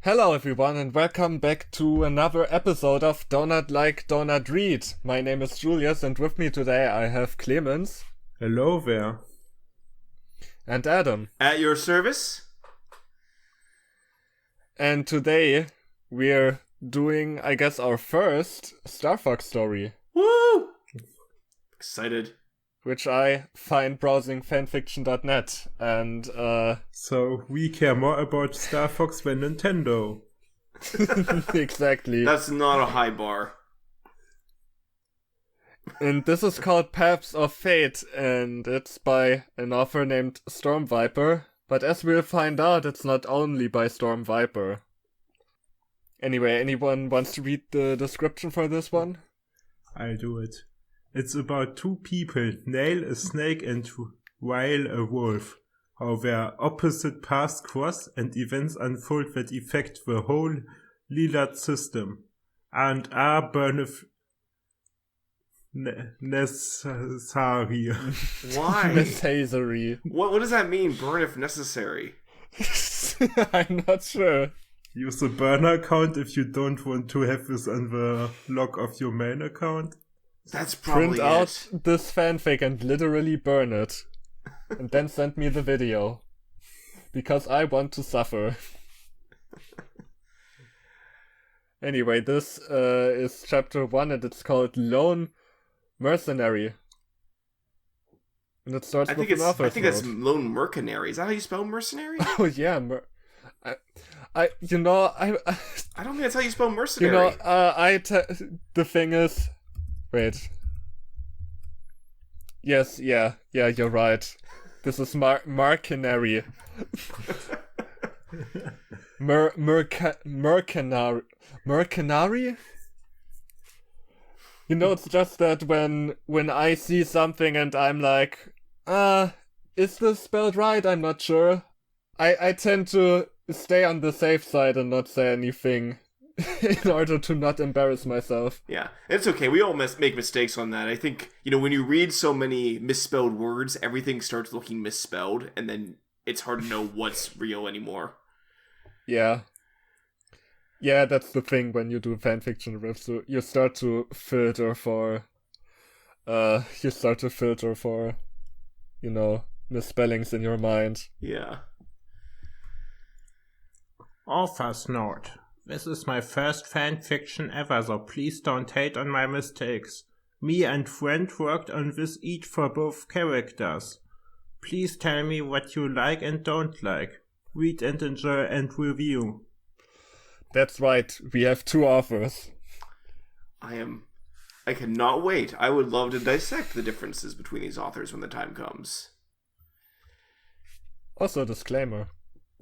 Hello everyone and welcome back to another episode of Donut Like Donut Read. My name is Julius and with me today I have Clemens. Hello there. And Adam. At your service. And today we're doing, I guess, our first Starfox story. Woo! Excited. Which I find browsing fanfiction.net and So we care more about Starfox than Nintendo. Exactly. That's not a high bar. And this is called Paths of Fate, and it's by an author named Storm Viper. But as we'll find out, it's not only by Storm Viper. Anyway, anyone wants to read the description for this one? I'll do it. It's about two people, Nail a snake and Weil a wolf. How their opposite paths cross and events unfold that affect the whole Lilat system. And are necessary. Why? Necessary. What does that mean, burn if necessary? I'm not sure. Use the burner account if you don't want to have this on the log of your main account. That's probably Print out this fanfic and literally burn it. And then send me the video. Because I want to suffer. Anyway, this is chapter 1 and it's called Lone Mercenary. And it starts with an author's I think that's Lone Mercenary. Is that how you spell mercenary? Oh yeah, I don't think that's how you spell mercenary. The thing is... Wait. Yes, yeah, you're right. This is Mercenary. Mercenary? You know, it's just that when I see something and I'm like, is this spelled right? I'm not sure. I tend to stay on the safe side and not say anything. In order to not embarrass myself. Yeah, it's okay. We all make mistakes on that. I think, when you read so many misspelled words, everything starts looking misspelled, and then it's hard to know what's real anymore. Yeah. Yeah, that's the thing when you do fanfiction riffs. So you start to filter for... misspellings in your mind. Yeah. Author's note. This is my first fanfiction ever, so please don't hate on my mistakes. Me and friend worked on this each for both characters. Please tell me what you like and don't like. Read and enjoy and review. That's right, we have two authors. I cannot wait. I would love to dissect the differences between these authors when the time comes. Also, disclaimer.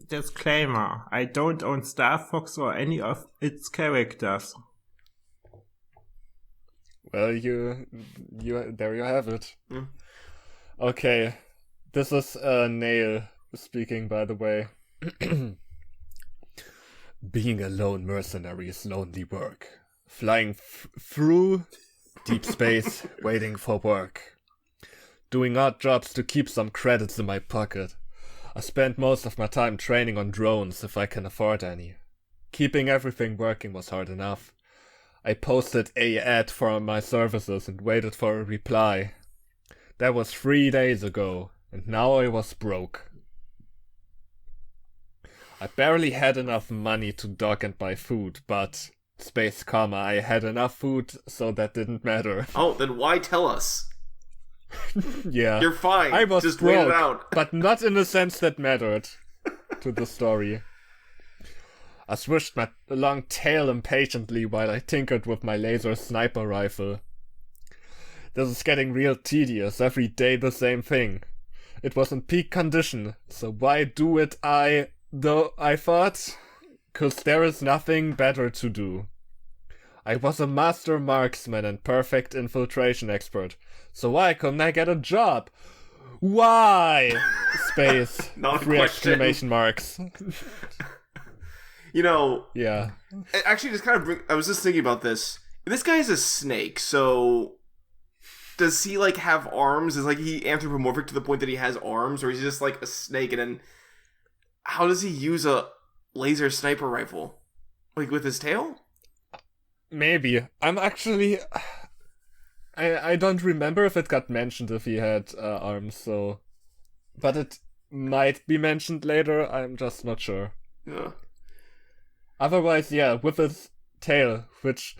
Disclaimer, I don't own Starfox or any of its characters. Well, you there you have it. Mm. Okay, this is Nail speaking, by the way. Being a lone mercenary is lonely work. Flying through deep space, waiting for work. Doing odd jobs to keep some credits in my pocket. I spend most of my time training on drones if I can afford any. Keeping everything working was hard enough. I posted an ad for my services and waited for a reply. That was 3 days ago, and now I was broke. I barely had enough money to dock and buy food, but... Space comma, I had enough food, so that didn't matter. Oh, then why tell us? Yeah. You're fine. I was just broke, wait it out. but not in a sense that mattered to the story. I swished my long tail impatiently while I tinkered with my laser sniper rifle. This is getting real tedious, every day the same thing. It was in peak condition, so why do it I thought? 'Cause there is nothing better to do. I was a master marksman and perfect infiltration expert. So why couldn't I get a job? Why? Space. Not a 3 question. exclamation marks. Yeah. Actually, I was just thinking about this. This guy is a snake, so does he have arms? Is he anthropomorphic to the point that he has arms, or is he just a snake? And then how does he use a laser sniper rifle? Like with his tail? Maybe. I'm actually... I don't remember if it got mentioned if he had arms, so... But it might be mentioned later, I'm just not sure. Yeah. Otherwise, yeah, with his tail, which...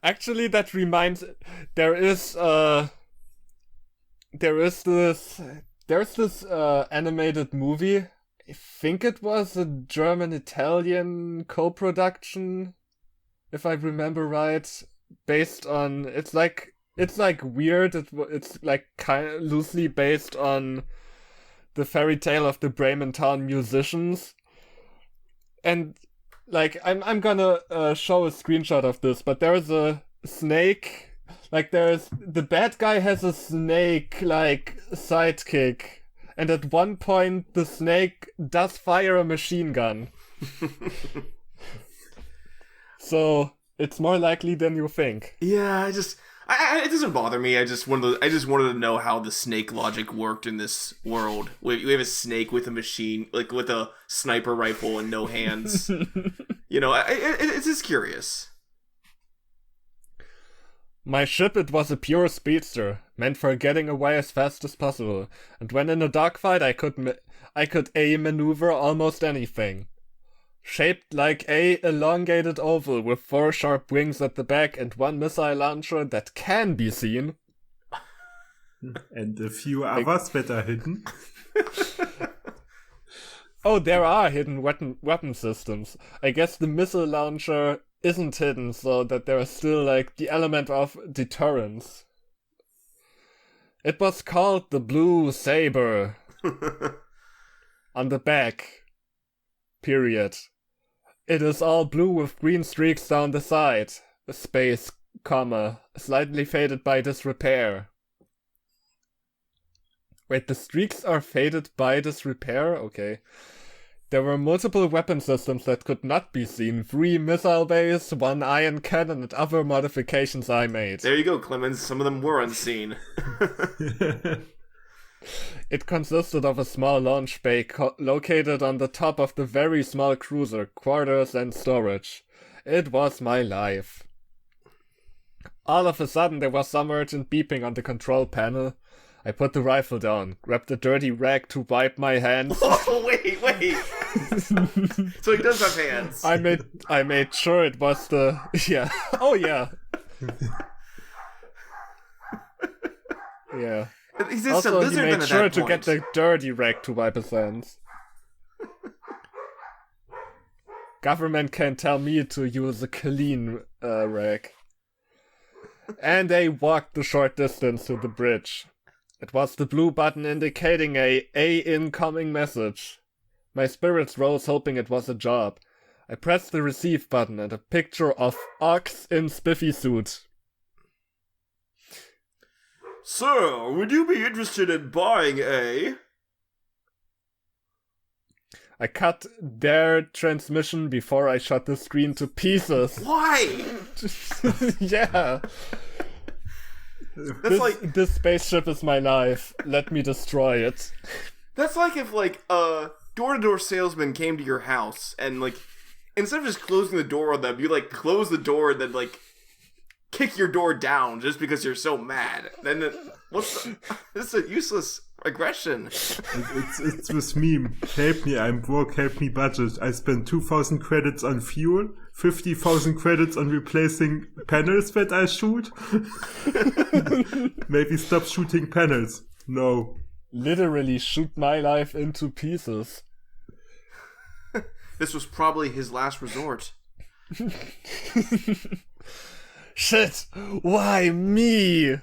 Actually, that reminds... There's this animated movie. I think it was a German-Italian co-production, if I remember right. Based on... It's like weird. It's like kind of loosely based on the fairy tale of the Bremen Town musicians. And like I'm gonna show a screenshot of this, but there's a snake. Like the bad guy has a snake like sidekick, and at one point the snake does fire a machine gun. So it's more likely than you think. Yeah, it doesn't bother me. I just wanted to know how the snake logic worked in this world. We have a snake with a machine, like with a sniper rifle and no hands. It's just curious. My ship, it was a pure speedster, meant for getting away as fast as possible. And when in a dogfight, I could maneuver almost anything. Shaped like a elongated oval with 4 sharp wings at the back and 1 missile launcher that can be seen. And a few others that are hidden. Oh, there are hidden weapon systems. I guess the missile launcher isn't hidden, so that there is still like the element of deterrence. It was called the Blue Saber. On the back. Period. It is all blue with green streaks down the side. A space, comma, slightly faded by disrepair. Wait, the streaks are faded by disrepair? Okay. There were multiple weapon systems that could not be seen. 3 missile bays, 1 ion cannon, and other modifications I made. There you go, Clemens. Some of them were unseen. It consisted of a small launch bay located on the top of the very small cruiser, quarters and storage. It was my life. All of a sudden there was some urgent beeping on the control panel. I put the rifle down, grabbed a dirty rag to wipe my hands. Oh, wait. So he does have hands. I made sure it was the... Yeah. Oh, yeah. Yeah. He's just Also, a lizard he made at sure that to point. get the dirty rag to wipe his hands. Government can't tell me to use a clean rag. And they walked the short distance to the bridge. It was the blue button indicating a incoming message. My spirits rose hoping it was a job. I pressed the receive button and a picture of Ox in spiffy suit. Sir, would you be interested in buying a... I cut their transmission before I shot the screen to pieces. Why? Yeah. This spaceship is my life. Let me destroy it. That's like if, like, a door-to-door salesman came to your house and, like, instead of just closing the door on them, you, like, close the door and then, like, kick your door down just because you're so mad. Then this is a useless aggression. It's this meme. Help me, I'm broke, help me budget. I spent 2,000 credits on fuel, 50,000 credits on replacing panels that I shoot. Maybe stop shooting panels. No. Literally shoot my life into pieces. This was probably his last resort. Shit! Why me?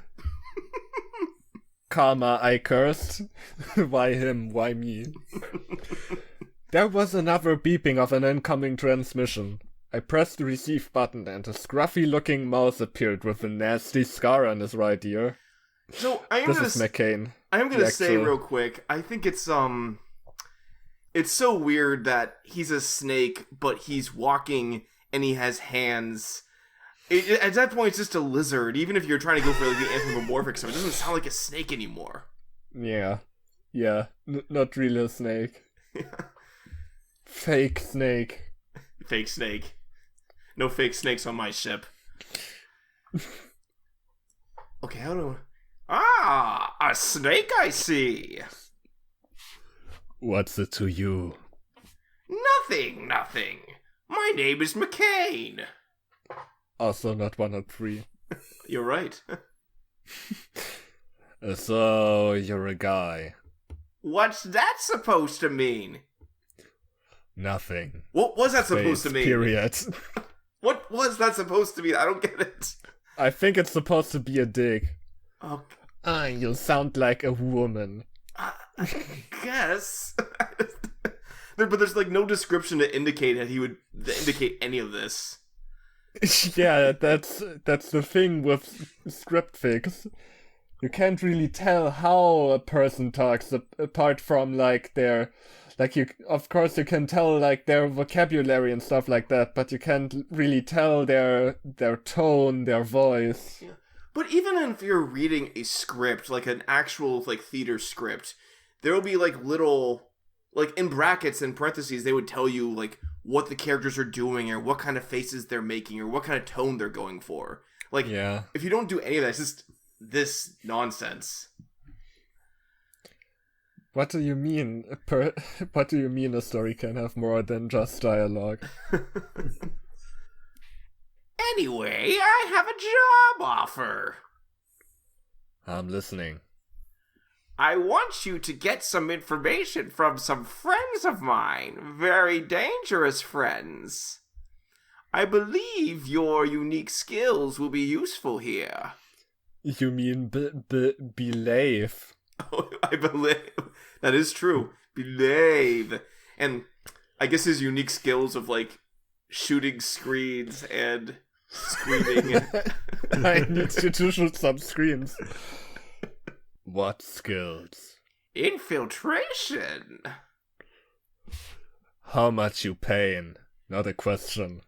Karma, I cursed. Why him? Why me? There was another beeping of an incoming transmission. I pressed the receive button and a scruffy-looking mouse appeared with a nasty scar on his right ear. So This is McCain. I am gonna say real quick, I think it's so weird that he's a snake, but he's walking and he has hands. At that point, it's just a lizard. Even if you're trying to go for like the anthropomorphic stuff, it doesn't sound like a snake anymore. Yeah. Not really a snake. Fake snake. fake snake. No fake snakes on my ship. Okay, how do... Ah, a snake I see. What's it to you? Nothing. My name is McCain. Also not 103. You're right. So, you're a guy. What's that supposed to mean? Nothing. What was that supposed to Space, mean? Period. What was that supposed to mean? I don't get it. I think it's supposed to be a dig. Oh, You sound like a woman. I guess. But there's like no description to indicate that he would indicate any of this. Yeah, that's the thing with script fics. You can't really tell how a person talks apart from like their, like you. Of course, you can tell like their vocabulary and stuff like that, but you can't really tell their tone, their voice. Yeah. But even if you're reading a script, like an actual like theater script, there will be like little, like in brackets and parentheses, they would tell you like what the characters are doing or what kind of faces they're making or what kind of tone they're going for. Like, Yeah. if you don't do any of that, it's just this nonsense. What do you mean? What do you mean a story can have more than just dialogue? Anyway, I have a job offer. I'm listening. I want you to get some information from some friends of mine. Very dangerous friends. I believe your unique skills will be useful here. You mean believe? Oh, I believe. That is true. Believe. And I guess his unique skills of, like, shooting screens and screaming. I need you to shoot some screens. What skills? Infiltration. How much you paying? Not a question.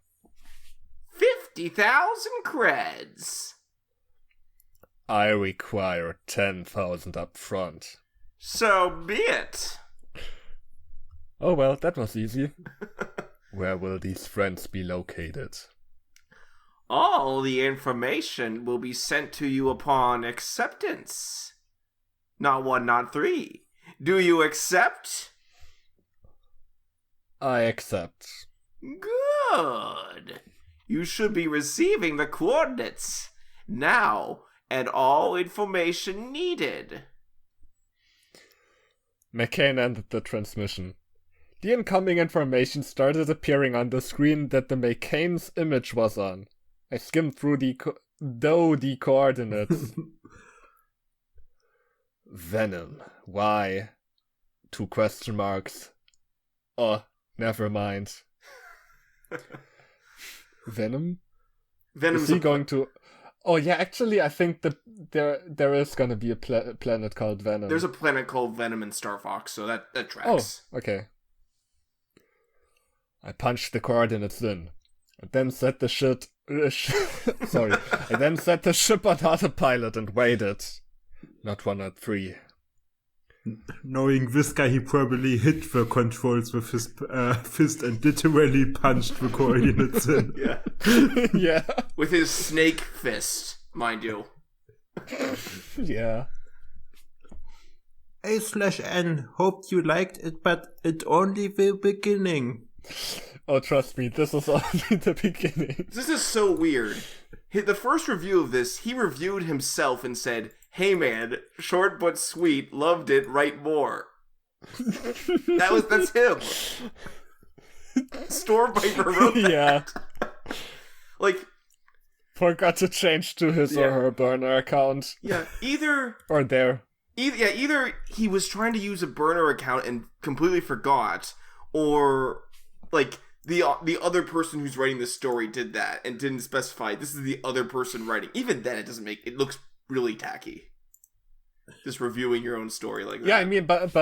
50,000 creds. I require 10,000 up front. So be it. Oh well, that was easy. Where will these friends be located? All the information will be sent to you upon acceptance. Not 1, not 3. Do you accept? I accept. Good. You should be receiving the coordinates now and all information needed. McCain ended the transmission. The incoming information started appearing on the screen that the McCain's image was on. I skimmed through the coordinates. Venom. Why? 2 question marks. Oh, never mind. Venom? Venom's Is he going to... Oh yeah, actually I think that there is gonna be a planet called Venom. There's a planet called Venom in Starfox, so that tracks. Oh, okay. I punched the coordinates in. And then set the sorry. I then set the ship on autopilot and waited. Not 1 or 3. Knowing this guy, he probably hit the controls with his fist and literally punched the coordinates in. Yeah. Yeah. With his snake fist, mind you. Yeah. A/N, hoped you liked it, but it only the beginning. Oh, trust me, this is only the beginning. This is so weird. The first review of this, he reviewed himself and said, "Hey man, short but sweet, loved it, write more." That's him. Stormviper wrote that. Yeah. Like, Forgot to change to his or her burner account. yeah, either he was trying to use a burner account and completely forgot, or like the other person who's writing the story did that and didn't specify this is the other person writing. Even then, it looks really tacky. Just reviewing your own story like that. Yeah, I mean, but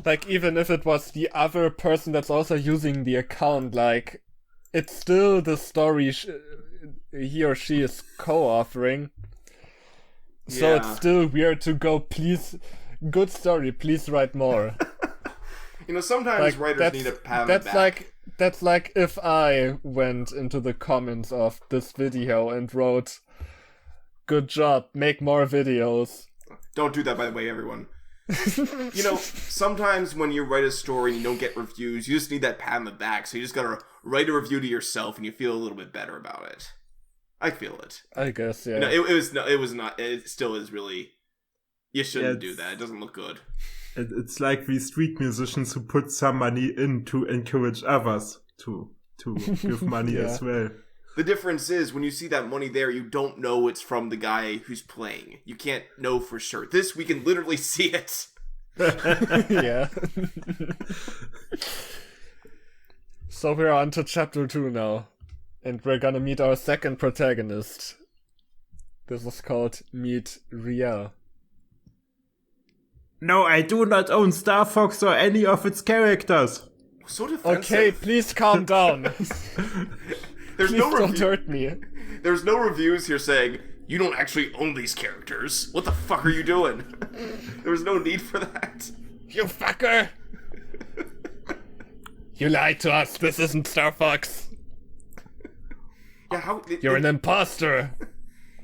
like, even if it was the other person that's also using the account, like, it's still the story he or she is co-authoring. So Yeah. it's still weird to go, please, good story, please write more. Sometimes Like, writers need a pat on the that's back. like That's like if I went into the comments of this video and wrote, "Good job, make more videos." Don't do that, by the way, everyone. You know, sometimes when you write a story and you don't get reviews, you just need that pat on the back. So you just gotta write a review to yourself, and you feel a little bit better about it. I feel it. I guess, yeah. No, it was not. It still is really. You shouldn't do that. It doesn't look good. It's like we street musicians who put some money in to encourage others to give money as well. The difference is when you see that money there, you don't know it's from the guy who's playing. You can't know for sure. This, we can literally see it. Yeah. So we're on to chapter 2 now. And we're gonna meet our second protagonist. This is called Meet Riel. No, I do not own Starfox or any of its characters. So defensive. Okay, please calm down. There's Please don't hurt me. There's no reviews here saying, you don't actually own these characters. What the fuck are you doing? There was no need for that. You fucker! You lied to us. This isn't Starfox. Yeah, You're an imposter.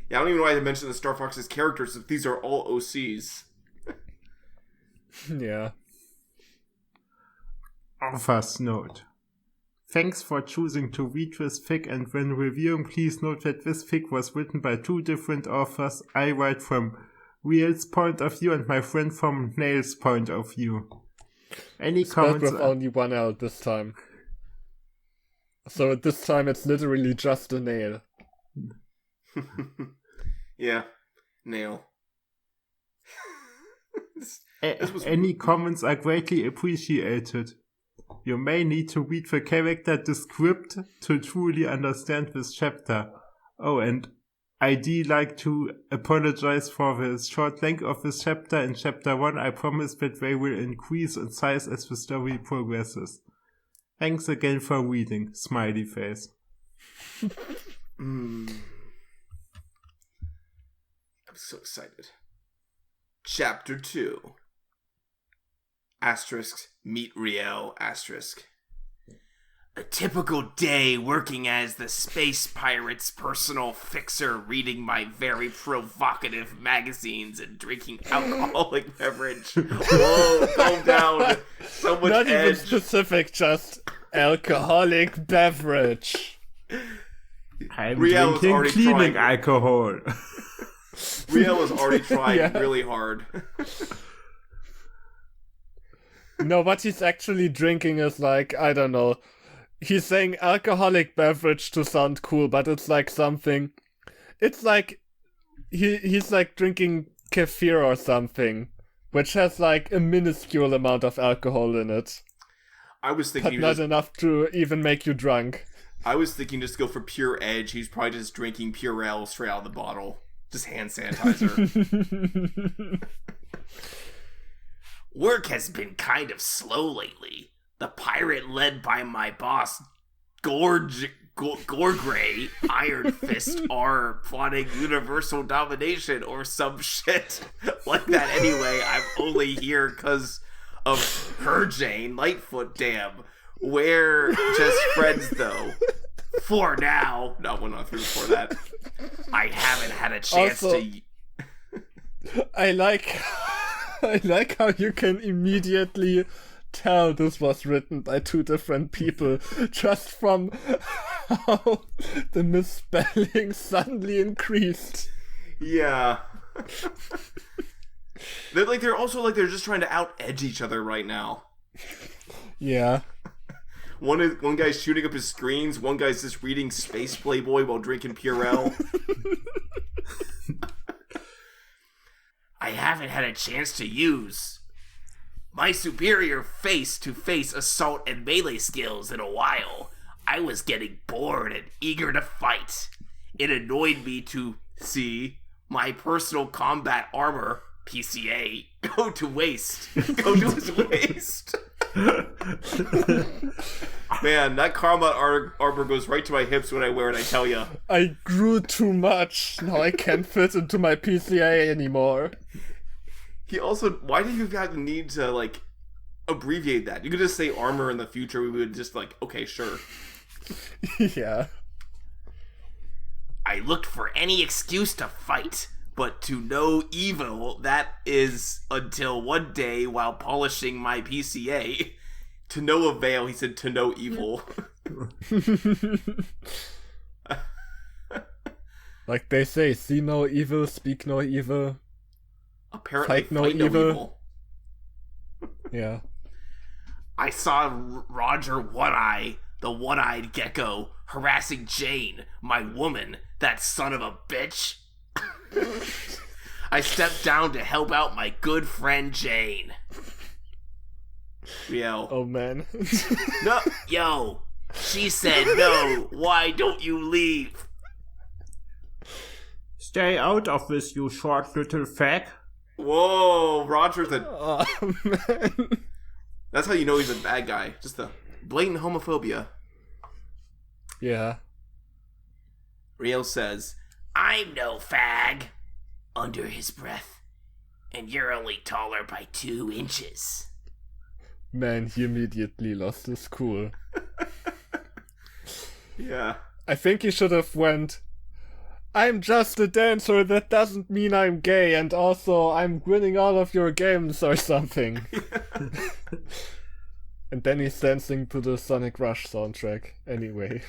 Yeah, I don't even know why I mentioned the Starfox's characters if these are all OCs. Yeah. Author's note. Thanks for choosing to read this fic, and when reviewing, please note that this fic was written by two different authors. I write from Riel's point of view and my friend from Nail's point of view. Any Spelled comments? with only one L this time. So at this time it's literally just a nail. Yeah. Nail. Any comments are greatly appreciated. You may need to read the character descript to truly understand this chapter. Oh, and I'd like to apologize for the short length of this chapter. In chapter 1, I promise that they will increase in size as the story progresses. Thanks again for reading. Smiley face. I'm so excited. Chapter 2. Asterisk, meet Riel, asterisk. A typical day working as the space pirate's personal fixer, reading my very provocative magazines and drinking alcoholic beverage. Whoa, calm down. So much Not edge. even specific, just alcoholic beverage. I'm Riel was drinking already cleaning trying. alcohol. Riel was already trying Yeah. really hard. No, what he's actually drinking is like, I don't know. He's saying alcoholic beverage to sound cool, but it's like something. It's like he's like drinking kefir or something, which has like a minuscule amount of alcohol in it, I was thinking but not enough to even make you drunk. I was thinking just go for pure edge. He's probably just drinking Purell straight out of the bottle. Just hand sanitizer. Work has been kind of slow lately. The pirate led by my boss, Gorgray, Iron Fist, are plotting universal domination or some shit like that anyway. I'm only here because of her Jane, Lightfoot, damn. We're just friends though. For now. No, we're not through for that. I haven't had a chance Also, to... I like how you can immediately tell this was written by two different people just from how the misspelling suddenly increased. Yeah. They're also like they're just trying to out-edge each other right now. Yeah. One guy's shooting up his screens, one guy's just reading Space Playboy while drinking Purell. I haven't had a chance to use my superior face-to-face assault and melee skills in a while. I was getting bored and eager to fight. It annoyed me to see my personal combat armor, PCA, go to waste. Go to his waste. Man, that combat armor goes right to my hips when I wear it, I tell ya. I grew too much. Now I can't fit into my PCA anymore. He also, why did you have the need to, like, abbreviate that. You could just say armor in the future. We would just like, okay, sure. Yeah. I looked for any excuse to fight, but to no evil. That is until one day while polishing my PCA. To no avail, he said, to no evil. Like they say, see no evil, speak no evil. Apparently, fight no evil. Yeah. I saw Roger One-Eye, the one-eyed gecko, harassing Jane, my woman, that son of a bitch. I stepped down to help out my good friend Jane. Yo. Oh man. No, yo. She said no. Why don't you leave? Stay out of this, you short little fag. Whoa, Roger's a... Oh man. That's how you know he's a bad guy. Just the blatant homophobia. Yeah. Riel says, I'm no fag. Under his breath. And you're only taller by 2 inches. Man, he immediately lost his cool. Yeah. I think he should have went, I'm just a dancer, that doesn't mean I'm gay, and also I'm winning all of your games or something. And then he's dancing to the Sonic Rush soundtrack, anyway.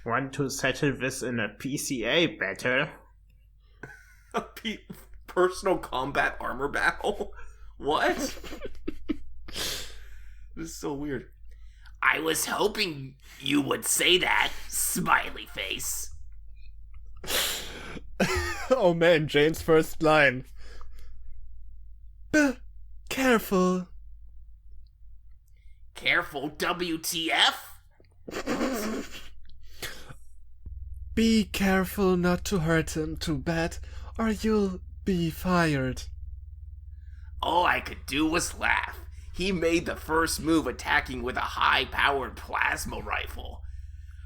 Want to settle this in a PCA battle? A personal combat armor battle? What? This is so weird. I was hoping you would say that, smiley face. Oh man, Jane's first line. Careful. Careful, WTF? Be careful not to hurt him too bad, or you'll be fired. All I could do was laugh. He made the first move attacking with a high-powered plasma rifle.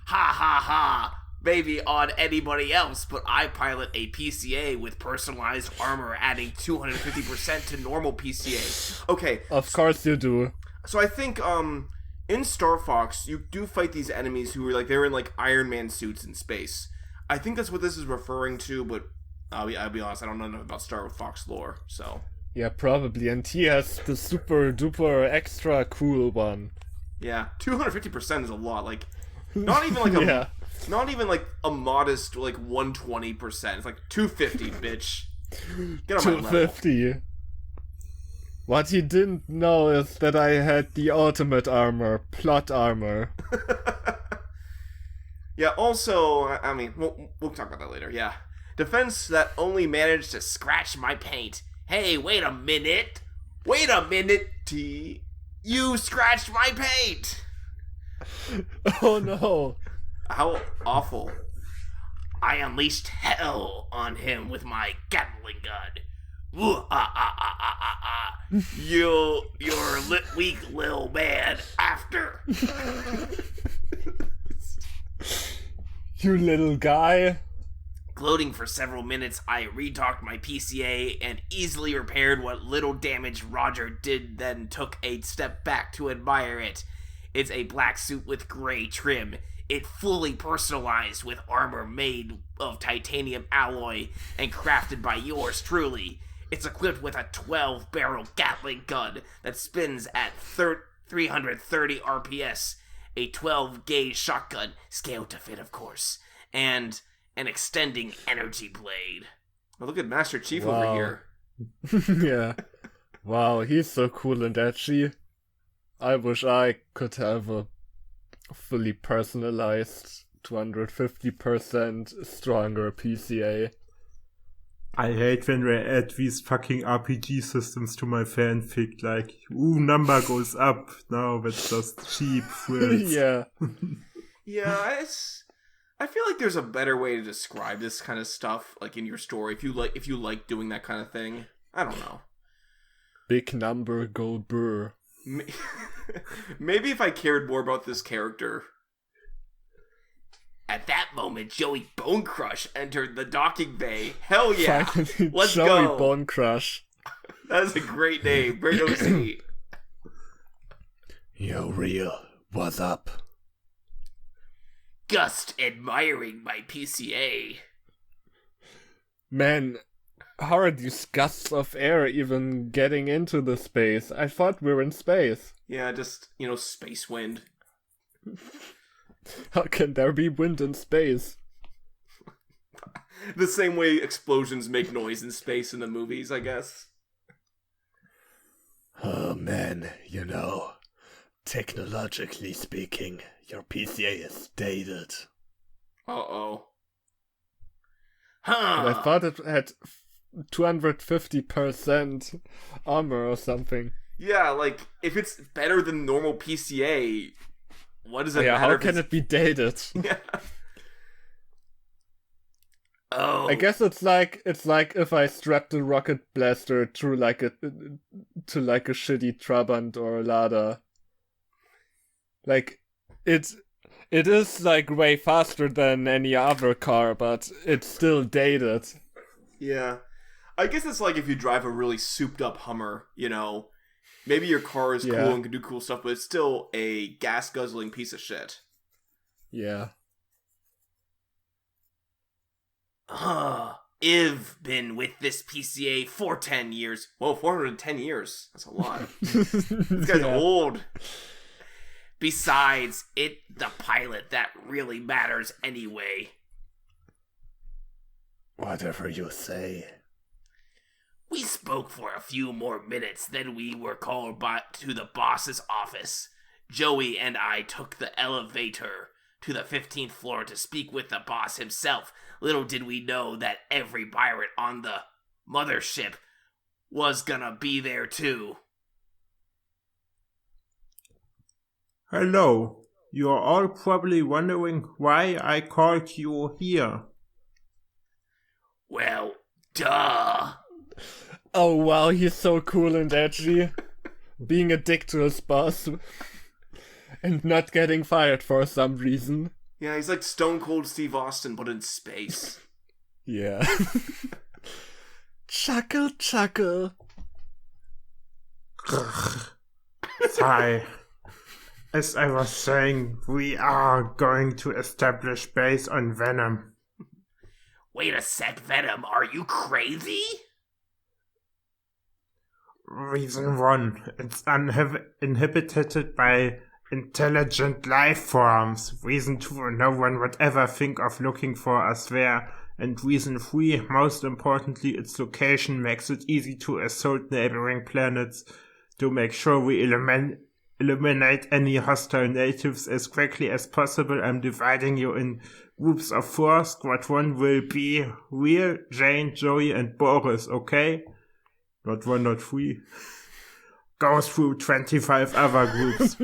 Ha ha ha! Maybe on anybody else, but I pilot a PCA with personalized armor adding 250% to normal PCA. Okay. Of course you do. So I think, in Starfox, you do fight these enemies who are like, they're in like Iron Man suits in space. I think that's what this is referring to, but I'll be honest, I don't know enough about Starfox lore, so... Yeah, probably, and he has the super duper extra cool one. Yeah, 250% is a lot, like, not even like a... Yeah. Not even like a modest, like 120%. It's like 250, bitch. Get on my level. 250. What he didn't know is that I had the ultimate armor, plot armor. Yeah, also, I mean, we'll talk about that later, yeah. Defense that only managed to scratch my paint. Hey, wait a minute. Wait a minute, T. You scratched my paint. Oh no. How awful. I unleashed hell on him with my Gatling gun. Ooh, you're weak little man after. You little guy. Gloating for several minutes, I redocked my PCA and easily repaired what little damage Roger did, then took a step back to admire it. It's a black suit with gray trim. It fully personalized with armor made of titanium alloy and crafted by yours truly. It's equipped with a 12-barrel Gatling gun that spins at 330 RPS, a 12-gauge shotgun, scaled to fit, of course, and an extending energy blade. Oh, look at Master Chief over here. Yeah. Wow, he's so cool and edgy. I wish I could have a fully personalized 250% stronger PCA. I hate when they add these fucking RPG systems to my fanfic, like, number goes up. No, that's just cheap frills. Yeah. Yeah, I feel like there's a better way to describe this kind of stuff, like in your story, if you like doing that kind of thing. I don't know. Big number, go burr. Maybe if I cared more about this character. At that moment, Joey Bone Crush entered the docking bay. Hell yeah! Finally, Let's Joey go! Bone Crush. That is a great name. Great OC. Yo, real. What's up? Just admiring my PCA. Man, how are these gusts of air even getting into the space? I thought we were in space. Yeah, just, space wind. How can there be wind in space? The same way explosions make noise in space in the movies, I guess. Oh man, technologically speaking, your PCA is dated. Uh-oh. And I Huh. thought it had 250% armor or something. Yeah, like, if it's better than normal PCA, what does it Yeah, matter? how if can it be dated? Yeah. Oh. I guess it's like if I strapped a rocket blaster to like a shitty Trabant or a Lada. Like it is like way faster than any other car, but it's still dated. Yeah. I guess it's like if you drive a really souped up Hummer, maybe your car is Yeah. cool and can do cool stuff, but it's still a gas guzzling piece of shit. Yeah. I've been with this PCA for 10 years. Whoa, 410 years. That's a lot. This guy's Yeah. old. Besides, it's the pilot that really matters anyway. Whatever you say. We spoke for a few more minutes, then we were called to the boss's office. Joey and I took the elevator to the 15th floor to speak with the boss himself. Little did we know that every pirate on the mothership was gonna be there too. Hello. You're all probably wondering why I called you here. Well, duh. Oh wow, he's so cool and edgy. Being a dick to his boss. And not getting fired for some reason. Yeah, he's like Stone Cold Steve Austin, but in space. Yeah. Chuckle, chuckle. Sigh. As I was saying, we are going to establish base on Venom. Wait a sec, Venom, are you crazy? Reason 1. It's inhabited by intelligent life forms. Reason 2. No one would ever think of looking for us there. And reason 3. Most importantly, its location makes it easy to assault neighboring planets to make sure we eliminate any hostile natives as quickly as possible. I'm dividing you in groups of 4. Squad 1 will be Real, Jane, Joey, and Boris, okay? Not 1, not 3. Go through 25 other groups.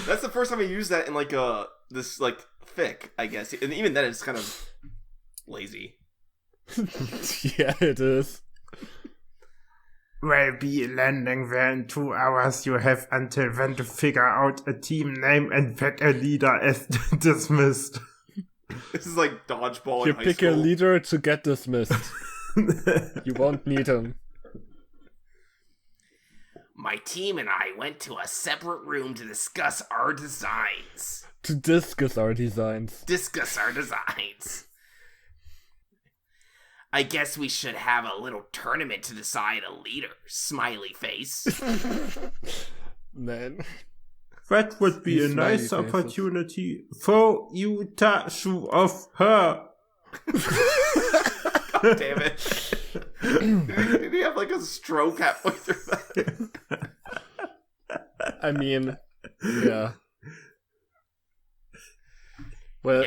That's the first time I used that in this fic, I guess. And even then it's kind of lazy. Yeah, it is. We'll be landing there in 2 hours. You have until then to figure out a team name and pick a leader as dismissed. This is like dodgeball You in high pick school. a leader to get dismissed. You won't need him. My team and I went to a separate room to discuss our designs. To discuss our designs. I guess we should have a little tournament to decide a leader. Smiley face. Man. That would be These a nice smiley faces. opportunity for you to show off her. God damn it. Did he have a stroke halfway through that? I mean, yeah. Well,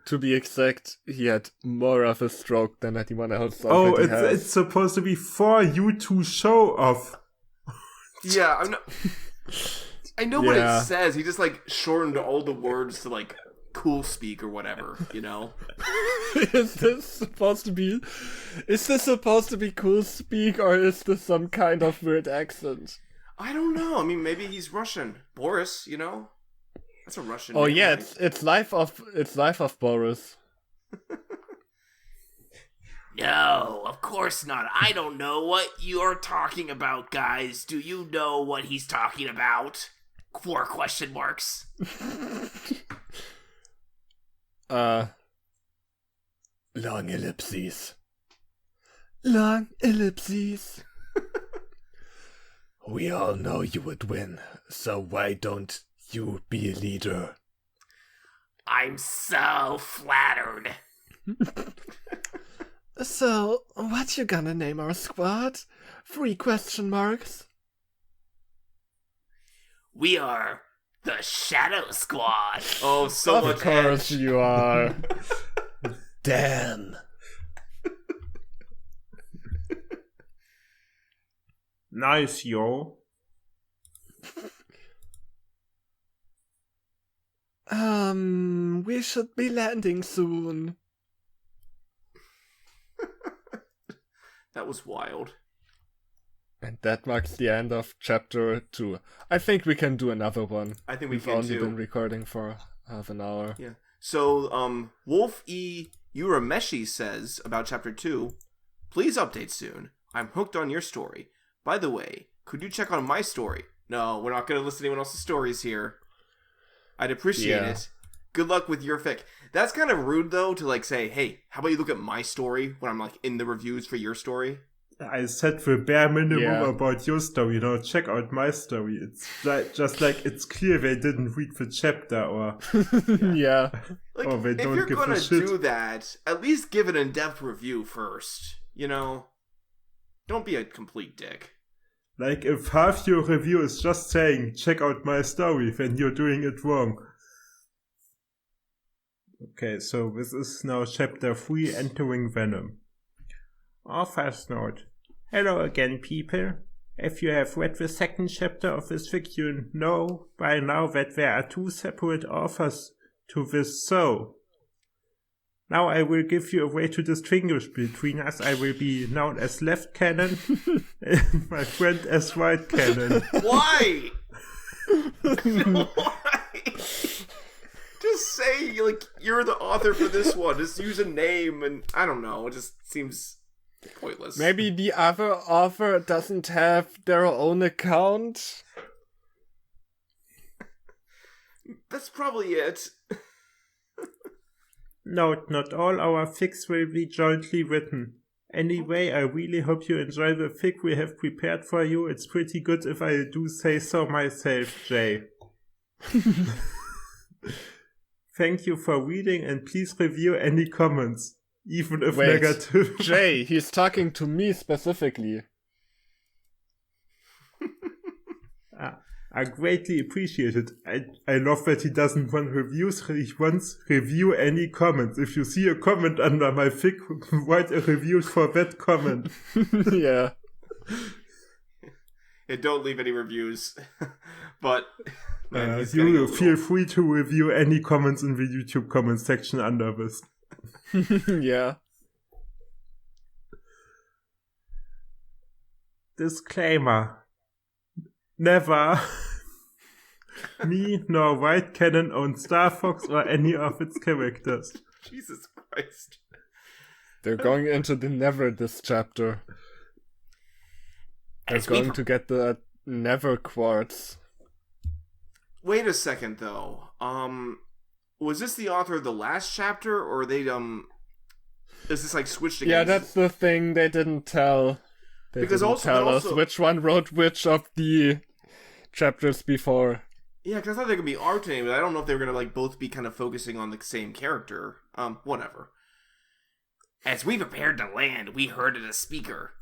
to be exact, he had more of a stroke than anyone else already has. It's supposed to be for you to show off. Yeah, I'm not... I know what Yeah. it says. He just shortened all the words to cool speak or whatever, Is this supposed to be cool speak, or is this some kind of weird accent? I don't know. I mean, maybe he's Russian. Boris, that's a Russian Oh name, yeah, right? it's life of Boris. No, of course not. I don't know what you're talking about, guys. Do you know what he's talking about? 4 question marks. Long ellipses. Long ellipses. We all know you would win, so why don't you be a leader? I'm so flattered. So, what you gonna name our squad? 3 question marks? We are the Shadow Squad. Oh, so Of much course edge. you are. Damn. Nice, yo. We should be landing soon. That was wild. And that marks the end of chapter 2. I think we can do another one. I think we We've can only too. been recording for half an hour. Yeah. So, Wolf E. Urameshi says about chapter 2, please update soon. I'm hooked on your story. By the way, could you check on my story? No, we're not going to listen to anyone else's stories here. I'd appreciate it. Good luck with your fic. That's kind of rude, though, to, like, say, hey, how about you look at my story when I'm, like, in the reviews for your story? I said the bare minimum Yeah. about your story. Now check out my story. It's just like it's clear they didn't read the chapter, or Yeah. Like, or they if don't you're give gonna a shit. do that, at least give an in-depth review first. You know? Don't be a complete dick. Like if half your review is just saying check out my story, then you're doing it wrong. Okay, so this is now chapter 3, Entering Venom. Author's note. Hello again, people. If you have read the second chapter of this fic, you know by now that there are 2 separate authors to this show. Now I will give you a way to distinguish between us. I will be known as Left Cannon and my friend as Right Cannon. Why? Why? Just say, like, you're the author for this one. Just use a name, and I don't know. It just seems pointless. Maybe the other author doesn't have their own account? That's probably it. Note, not all our fics will be jointly written. Anyway, I really hope you enjoy the fic we have prepared for you. It's pretty good if I do say so myself, Jay. Thank you for reading and please review any comments, even if Wait, negative. Jay, he's talking to me specifically. I greatly appreciate it. I love that he doesn't want reviews, he wants review any comments. If you see a comment under my fic, write a review for that comment. Yeah. And don't leave any reviews. But man, he's you getting a will little- feel free to review any comments in the YouTube comments section under this. Yeah. Disclaimer. Never me nor White Cannon own Starfox or any of its characters. Jesus Christ. They're going into the Never this chapter. They're As we- going to get the Never Quartz. Wait a second, though. Was this the author of the last chapter, or they, is this, like, switched again? Yeah, that's the thing they didn't tell. They Because didn't also- tell but us also- which one wrote which of the chapters before. Yeah, because I thought they could be alternating, but I don't know if they were gonna, like, both be kind of focusing on the same character. Whatever. As we prepared to land, we heard a speaker.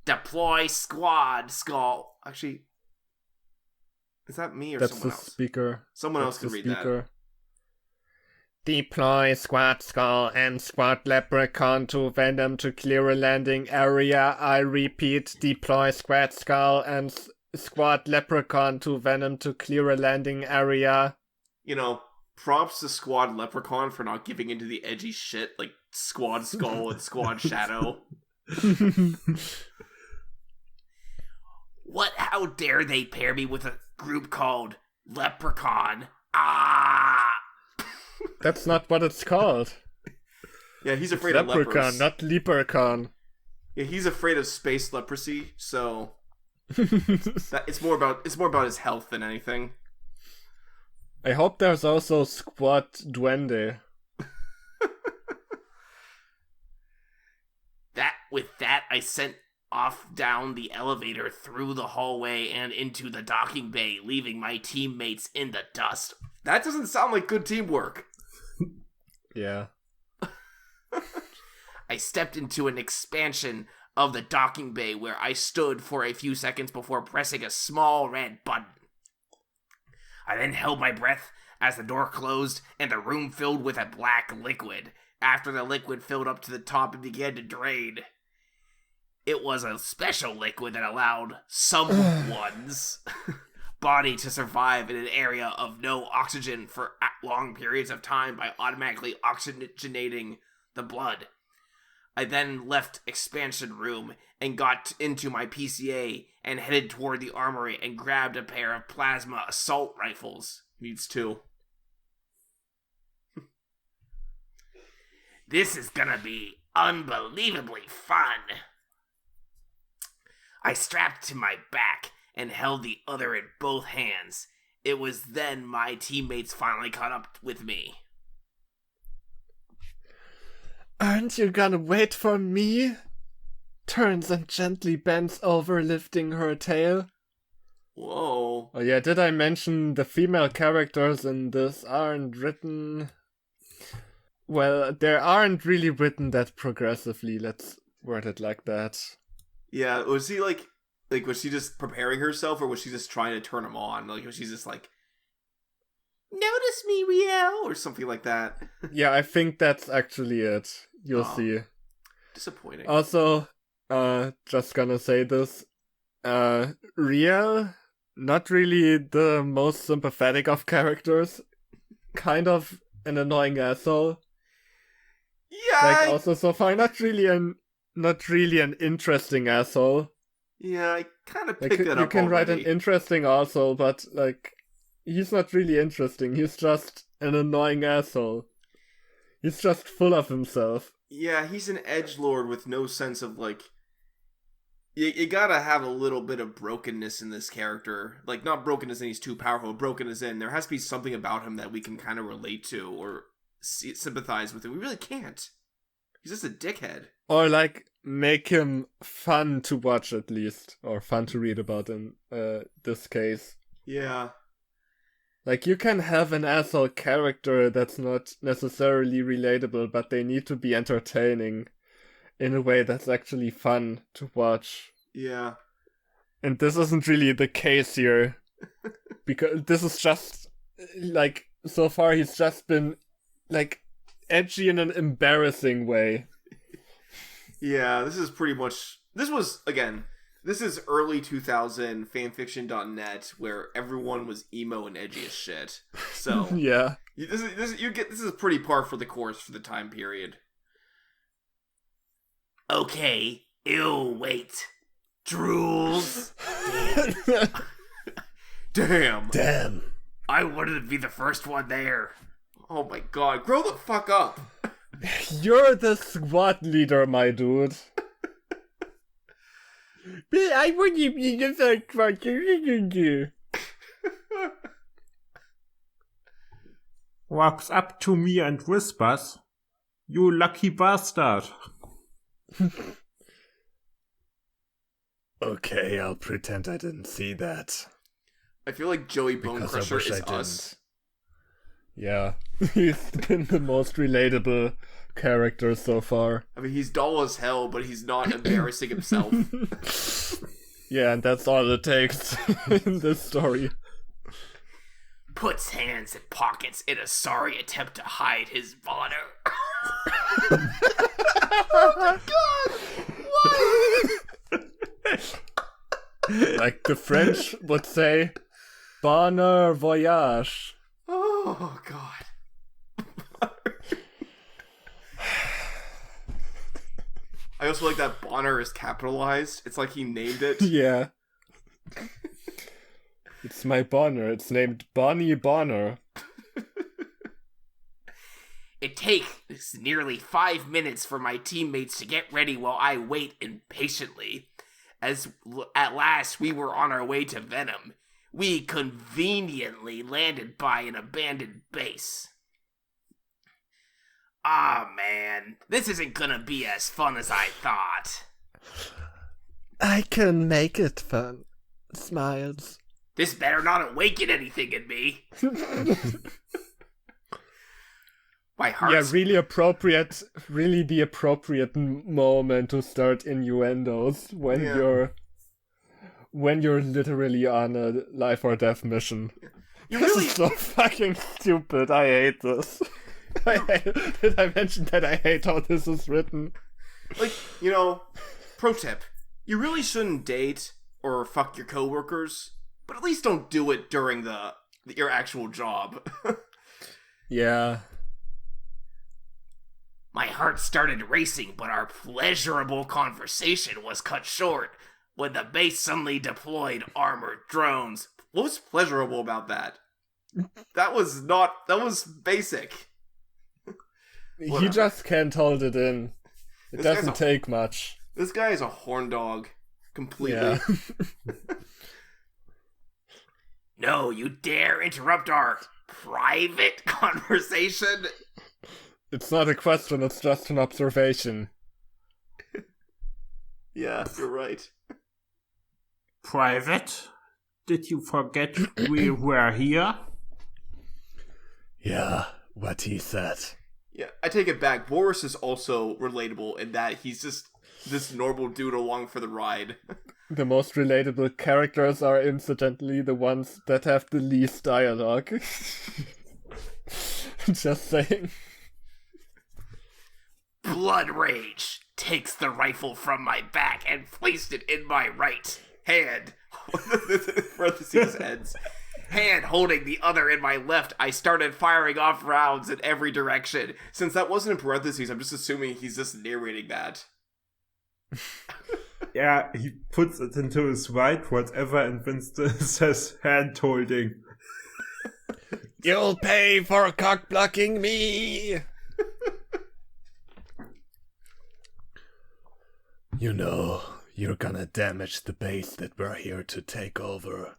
Deploy squad skull. Actually, is that me or That's someone the else? speaker. Someone That's else can the read that. speaker. Deploy Squad Skull and Squad Leprechaun to Venom to clear a landing area. I repeat, deploy Squad Skull and Squad Leprechaun to Venom to clear a landing area. You know, props to Squad Leprechaun for not giving into the edgy shit like Squad Skull and Squad Shadow. What? How dare they pair me with a group called Leprechaun? Ah! That's not what it's called. Yeah, he's It's afraid of leprechaun, lepers. not leprechaun. Yeah, he's afraid of space leprosy, so it's more about his health than anything. I hope there's also Squad Duende. With that, I sent off down the elevator through the hallway and into the docking bay, leaving my teammates in the dust. That doesn't sound like good teamwork. Yeah. I stepped into an expansion of the docking bay where I stood for a few seconds before pressing a small red button. I then held my breath as the door closed and the room filled with a black liquid. After the liquid filled up to the top and began to drain, it was a special liquid that allowed someone's body to survive in an area of no oxygen for long periods of time by automatically oxygenating the blood. I then left expansion room and got into my PCA and headed toward the armory and grabbed a pair of plasma assault rifles. Needs two. This is gonna be unbelievably fun. I strapped to my back and held the other in both hands. It was then my teammates finally caught up with me. Aren't you gonna wait for me? Turns and gently bends over, lifting her tail. Whoa. Oh yeah, did I mention the female characters in this aren't written... Well, they aren't really written that progressively, let's word it like that. Yeah, was he like was she just preparing herself, or was she just trying to turn him on? Like, was she just like, notice me, Riel, or something like that? Yeah, I think that's actually it. You'll see. Disappointing. Also, just gonna say this. Riel, not really the most sympathetic of characters. Kind of an annoying asshole. Yeah. Like, also so far, not really an interesting asshole. Yeah, I kind of Like, picked that up. you can write an already. interesting asshole, but like, he's not really interesting. He's just an annoying asshole. He's just full of himself. Yeah, he's an edgelord with no sense of like. You gotta have a little bit of brokenness in this character. Like, not brokenness in he's too powerful, brokenness in there has to be something about him that we can kind of relate to or sympathize with. And we really can't. He's just a dickhead. Or like, make him fun to watch at least. Or fun to read about in this case. Yeah. Like, you can have an asshole character that's not necessarily relatable, but they need to be entertaining in a way that's actually fun to watch. Yeah. And this isn't really the case here. Because this is just, like, so far he's just been, like, edgy in an embarrassing way. Yeah, this is pretty much... This is early 2000 fanfiction.net where everyone was emo and edgy as shit. So, yeah. This is pretty par for the course for the time period. Okay, ew, wait. Drools. Damn. I wanted to be the first one there. Oh my god, grow the fuck up. You're the squad leader, my dude. I want to be the squad leader. Walks up to me and whispers, "You lucky bastard." Okay, I'll pretend I didn't see that. I feel like Joey Because Bonecrusher I wish is I didn't. us. Yeah, he's been the most relatable character so far. I mean, he's dull as hell, but he's not embarrassing himself. Yeah, and that's all it takes in this story. Puts hands in pockets in a sorry attempt to hide his boner. Oh my god! What? Like the French would say, bonheur voyage. Oh god. I also like that Bonner is capitalized. It's like he named it. Yeah. It's my Bonner. It's named Bonnie Bonner. It takes nearly 5 minutes for my teammates to get ready while I wait impatiently. As at last we were on our way to Venom, we conveniently landed by an abandoned base. Ah, man, this isn't gonna be as fun as I thought. I can make it fun. Smiles. This better not awaken anything in me. My heart. Yeah, really the appropriate moment to start innuendos when you're literally on a life or death mission. This is so fucking stupid. I hate this. Did I mention that I hate how this is written? Like, pro tip. You really shouldn't date or fuck your coworkers, but at least don't do it during your actual job. Yeah. My heart started racing, but our pleasurable conversation was cut short when the base suddenly deployed armored drones. What was pleasurable about that? That was basic. You just can't hold it in. It doesn't take much. This guy is a horn dog. Completely. Yeah. No, you dare interrupt our private conversation? It's not a question, it's just an observation. Yeah, you're right. Private? Did you forget we were here? Yeah, what he said. Yeah, I take it back. Boris is also relatable in that he's just this normal dude along for the ride. The most relatable characters are incidentally the ones that have the least dialogue. Just saying. Blood Rage takes the rifle from my back and placed it in my right hand. Parentheses ends. Hand holding the other in my left, I started firing off rounds in every direction. Since that wasn't in parentheses, I'm just assuming he's just narrating that. Yeah, he puts it into his right, whatever, and Winston says hand holding. You'll pay for cock blocking me! You know, you're gonna damage the base that we're here to take over.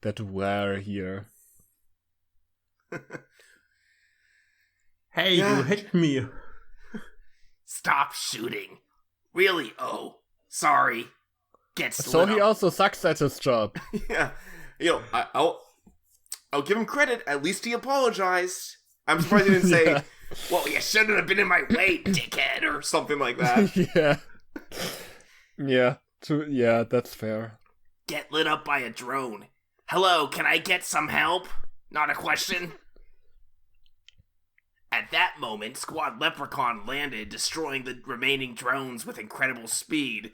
That we're here. Hey, you hit me. Stop shooting. Really? Oh, sorry. So he also sucks at his job. Yeah. I'll give him credit. At least he apologized. I'm surprised he didn't say, well, you shouldn't have been in my way, dickhead, or something like that. Yeah, that's fair. Get lit up by a drone. Hello, can I get some help? Not a question. At that moment, Squad Leprechaun landed, destroying the remaining drones with incredible speed.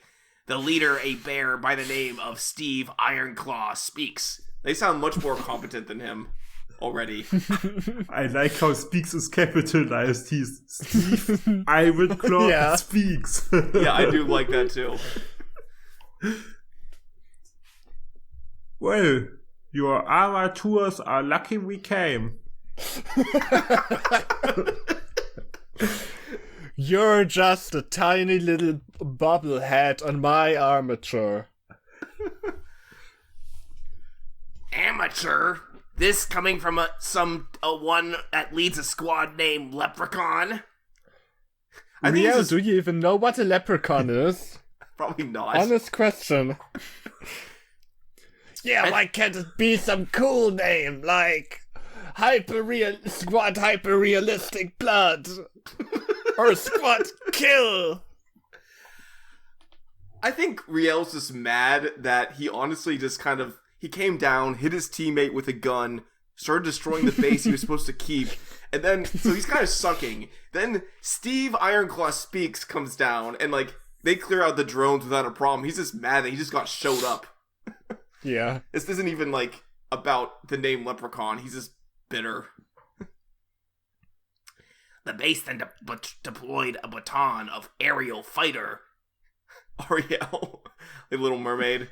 The leader, a bear by the name of Steve Ironclaw, speaks. They sound much more competent than him already. I like how Speaks is capitalized. He's Steve Ironclaw Speaks. Yeah, I do like that too. Well, your Ara tours are lucky we came. You're just a tiny little bobblehead on my armature. Amateur? This coming from one that leads a squad named Leprechaun? Rio, do you even know what a leprechaun is? Probably not. Honest question. Yeah, why can't it be some cool name like Squad Hyper-Realistic Blood? Or Squad Kill? I think Riel's just mad that he honestly just he came down, hit his teammate with a gun, started destroying the base he was supposed to keep, and then, so he's kind of sucking. Then Steve Ironclaw Speaks comes down, and they clear out the drones without a problem. He's just mad that he just got showed up. Yeah. This isn't even, about the name Leprechaun. He's just bitter. The base then deployed a baton of aerial fighter. Ariel, the Little Mermaid.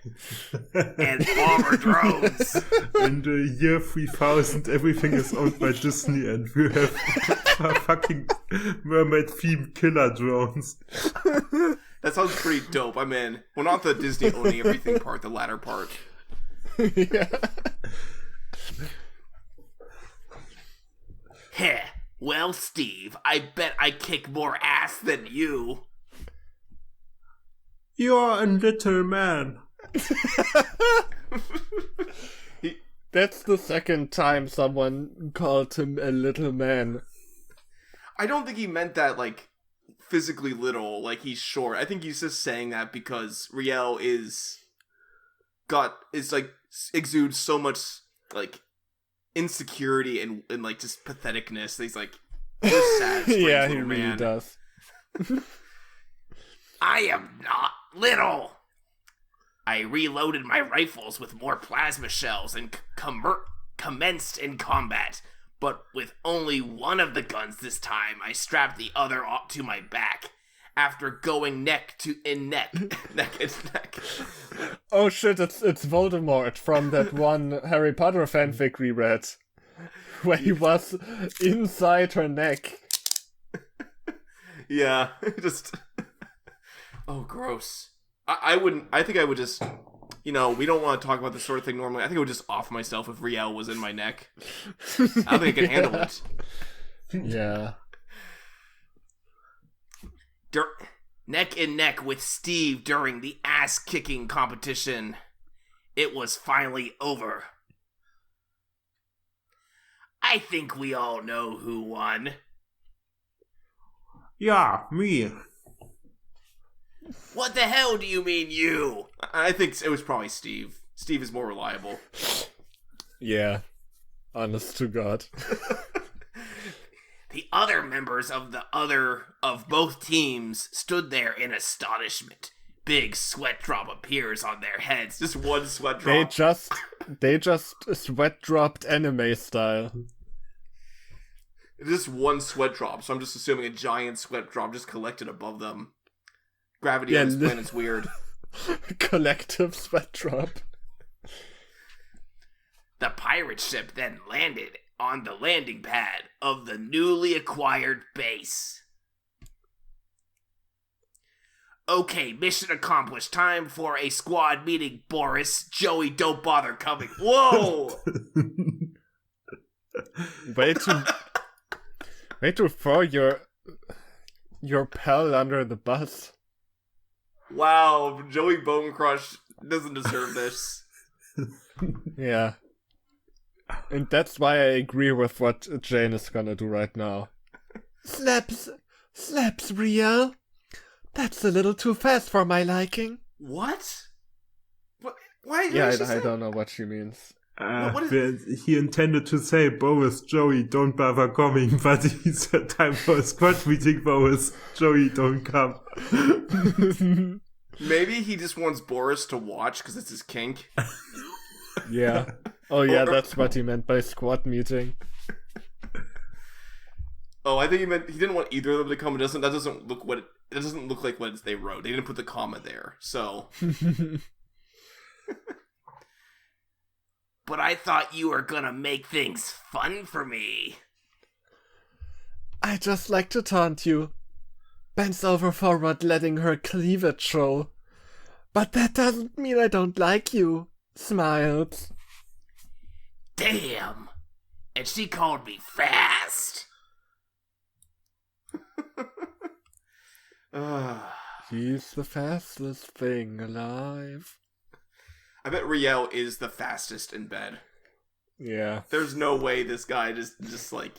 And bomber drones. In the year 3000, everything is owned by Disney, and we have fucking mermaid-themed killer drones. That sounds pretty dope. I'm in. Well, not the Disney owning everything part, the latter part. Yeah. Heh. Well, Steve, I bet I kick more ass than you. You're a little man. That's the second time someone called him a little man. I don't think he meant that, like, physically little, like he's short. I think he's just saying that because Riel like, exudes so much, like, insecurity and like, just patheticness. He's like, you're sad, strange Yeah, he little really man. does. I am not little. I reloaded my rifles with more plasma shells and commenced in combat. But with only one of the guns this time, I strapped the other to my back. After going neck and neck. Oh shit, it's Voldemort from that one Harry Potter fanfic we read. Where he was inside her neck. Yeah, just... Oh, gross. I think I would just... You know, we don't want to talk about this sort of thing normally. I think I would just off myself if Riel was in my neck. I don't think I can handle it. Yeah. Neck and neck with Steve during the ass-kicking competition. It was finally over. I think we all know who won. Yeah, me. What the hell do you mean you? I think it was probably Steve. Steve is more reliable. Yeah. Honest to God. The other members of both teams stood there in astonishment. Big sweat drop appears on their heads. Just one sweat drop. They just sweat dropped anime style. Just one sweat drop, so I'm just assuming a giant sweat drop just collected above them. Gravity on this planet's weird. Collective sweat drop. The pirate ship then landed on the landing pad of the newly acquired base. Okay, mission accomplished. Time for a squad meeting, Boris. Joey, don't bother coming. Whoa! Way to throw your pal under the bus. Wow, Joey Bone Crush doesn't deserve this. Yeah. And that's why I agree with what Jane is gonna do right now. Slaps, Riel. That's a little too fast for my liking. What? What? Why? Yeah, I don't know what she means. He intended to say, Boris, Joey, don't bother coming, but he said time for a squad meeting, Boris, Joey, don't come. Maybe he just wants Boris to watch because it's his kink. Yeah. Oh yeah, that's what he meant by squad meeting. Oh, I think he meant he didn't want either of them to come. It doesn't look like what they wrote. They didn't put the comma there, so. But I thought you were gonna make things fun for me. I just like to taunt you. Bends over forward letting her cleavage show. But that doesn't mean I don't like you. Smiled. Damn! And she called me fast. He's the fastest thing alive. I bet Riel is the fastest in bed. Yeah. There's no way this guy just like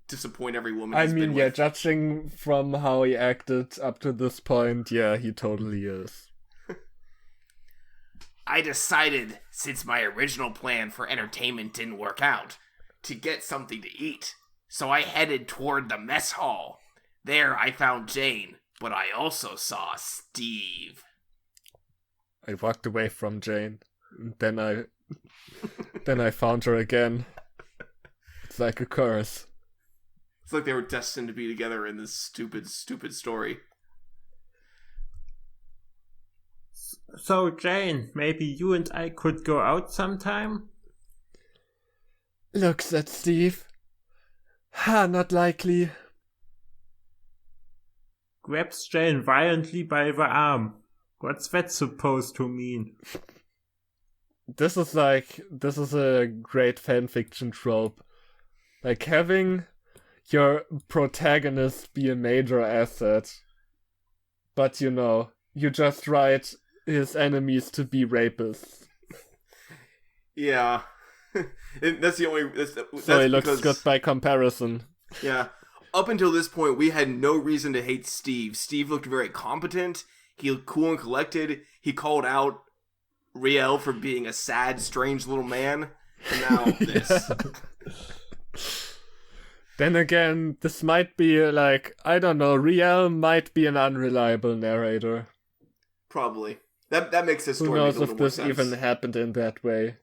disappoint every woman. I he's mean, been yeah, with. judging from how he acted up to this point, yeah, he totally is. I decided, since my original plan for entertainment didn't work out, to get something to eat. So I headed toward the mess hall. There I found Jane, but I also saw Steve. I walked away from Jane. Then I found her again. It's like a curse. It's like they were destined to be together in this stupid story. So, Jane, maybe you and I could go out sometime? Looks at Steve. Ha, not likely. Grabs Jane violently by the arm. What's that supposed to mean? This is a great fanfiction trope. Like having your protagonist be a major asset. But you just write his enemies to be rapists. Yeah. That's the only... So he looks good by comparison. Yeah. Up until this point, we had no reason to hate Steve. Steve looked very competent. He looked cool and collected. He called out Riel for being a sad, strange little man. And now this. Then again, this might be I don't know, Riel might be an unreliable narrator. Probably. That makes this story Who knows make a if little more this sense. even happened in that way.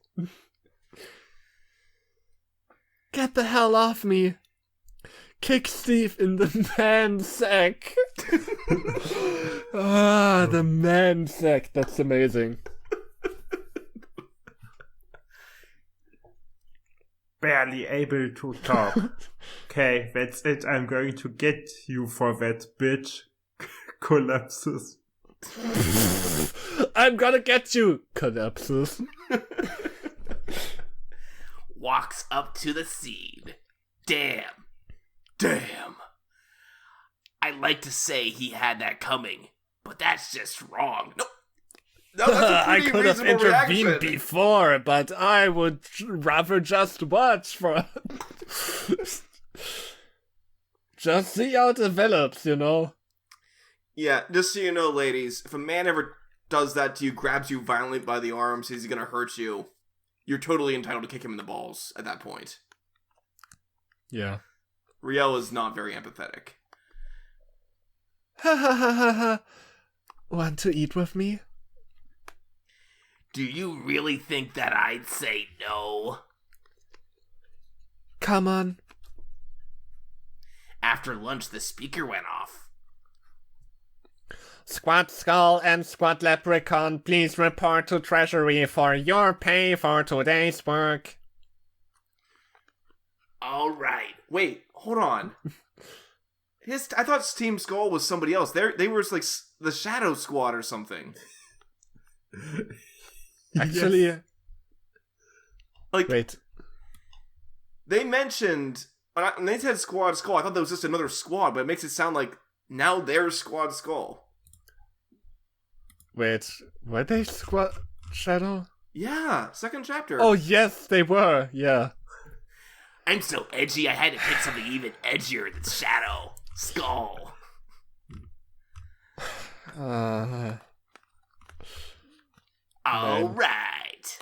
Get the hell off me! Kick Steve in the man sack! The man sack, that's amazing. Barely able to talk. Okay, that's it. I'm going to get you for that bitch. Collapses. I'm gonna get you! Collapses. Walks up to the scene. Damn. I'd like to say he had that coming, but that's just wrong. No, No, that's a I pretty could have reasonable intervened reaction. before, but I would rather just watch for... just see how it develops, Yeah, just so you know, ladies, if a man ever does that to you, grabs you violently by the arm, says he's gonna hurt you, you're totally entitled to kick him in the balls at that point. Yeah. Riel is not very empathetic. Ha ha ha ha ha. Want to eat with me? do you really think that I'd say no? Come on. After lunch, the speaker went off. Squad Skull and Squad Leprechaun, please report to Treasury for your pay for today's work. All right. Wait, hold on. I thought Team Skull was somebody else. They were like the Shadow Squad or something. Actually, Like, wait. they mentioned when they said Squad Skull, I thought that was just another squad, but it makes it sound like now they're Squad Skull. Wait, were they Squad Shadow? Yeah, second chapter. Oh yes, they were, yeah. I'm so edgy, I had to pick something even edgier than Shadow. Skull. All right.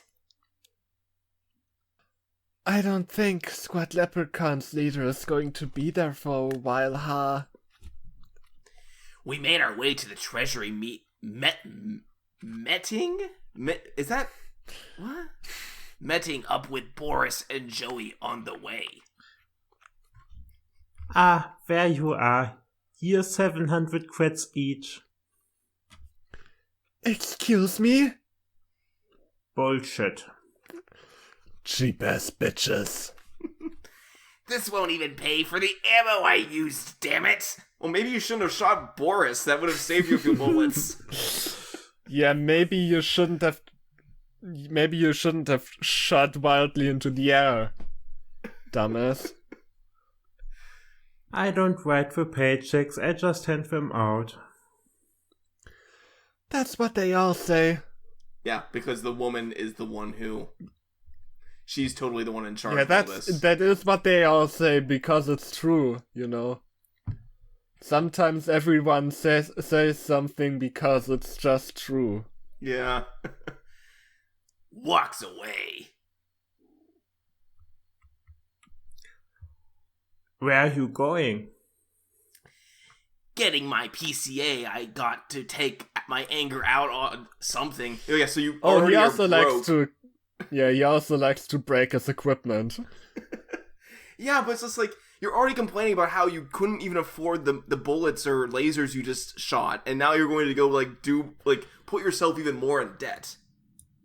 I don't think Squad Leprechaun's leader is going to be there for a while, huh? We made our way to the treasury meeting? Is that... what? Meeting up with Boris and Joey on the way. Ah, there you are. Here's 700 creds each. Excuse me? Bullshit. Cheap ass bitches. This won't even pay for the ammo I used, damn it! Well, maybe you shouldn't have shot Boris. That would have saved you a few bullets. Yeah, maybe you shouldn't have shot wildly into the air. Dumbass. I don't write the paychecks, I just hand them out. That's what they all say. Yeah, because the woman is the one who... she's totally the one in charge Yeah, of all this. that is what they all say because it's true, you know. Sometimes everyone says something because it's just true. Yeah. Walks away. Where are you going? Getting my PCA, I got to take my anger out on something. Oh, yeah, so you Oh, already he are also broke. likes to... Yeah, he also likes to break his equipment. Yeah, but it's just like, you're already complaining about how you couldn't even afford the bullets or lasers you just shot, and now you're going to go, put yourself even more in debt.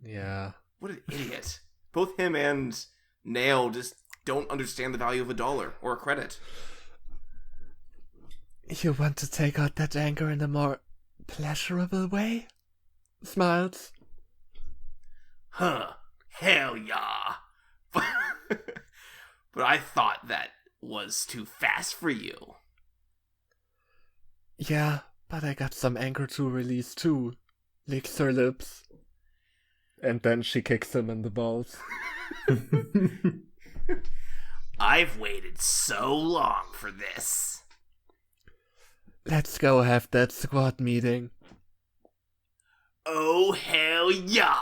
Yeah. What an idiot. Both him and Nail just don't understand the value of $1 or a credit. You want to take out that anger in a more pleasurable way? Smiles. Huh. Hell yeah. But I thought that was too fast for you. Yeah, but I got some anger to release too. Licks her lips. And then she kicks him in the balls. I've waited so long for this. Let's go have that squad meeting. Oh, hell yeah.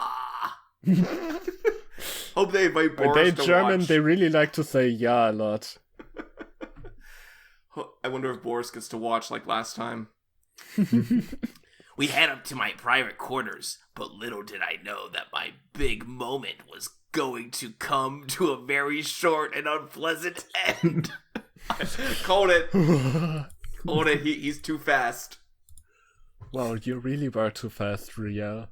Hope they invite Boris When to they German, watch. they really like to say yeah a lot. I wonder if Boris gets to watch like last time. We head up to my private quarters, but little did I know that my big moment was going to come to a very short and unpleasant end. Called it. Called it. He's too fast. Wow, you really were too fast, Riel.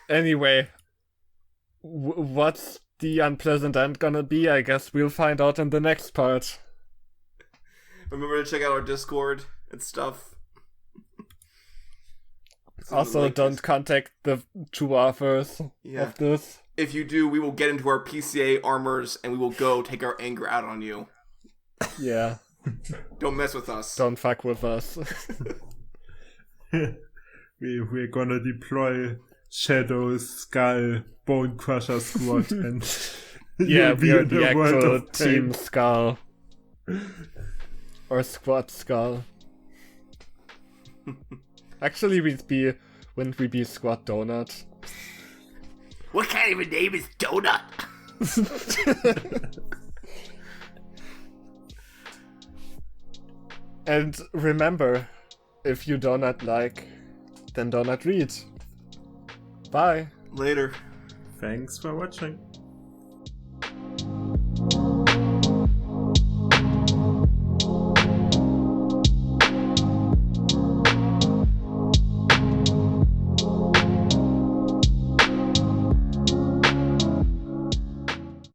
Anyway, what's the unpleasant end gonna be? I guess we'll find out in the next part. Remember to check out our Discord and stuff. Also, don't contact the two authors of this. If you do, we will get into our PCA armors and we will go take our anger out on you. Yeah. Don't mess with us. Don't fuck with us. We're gonna deploy Shadow, Skull, Bone Crusher Squad, and Yeah, we are in the world actual of Team pain. Skull. Or Squad Skull. Actually, wouldn't we be Squad Donut? What kind of a name is Donut? And remember, if you do not like, then do not read. Bye. Later. Thanks for watching.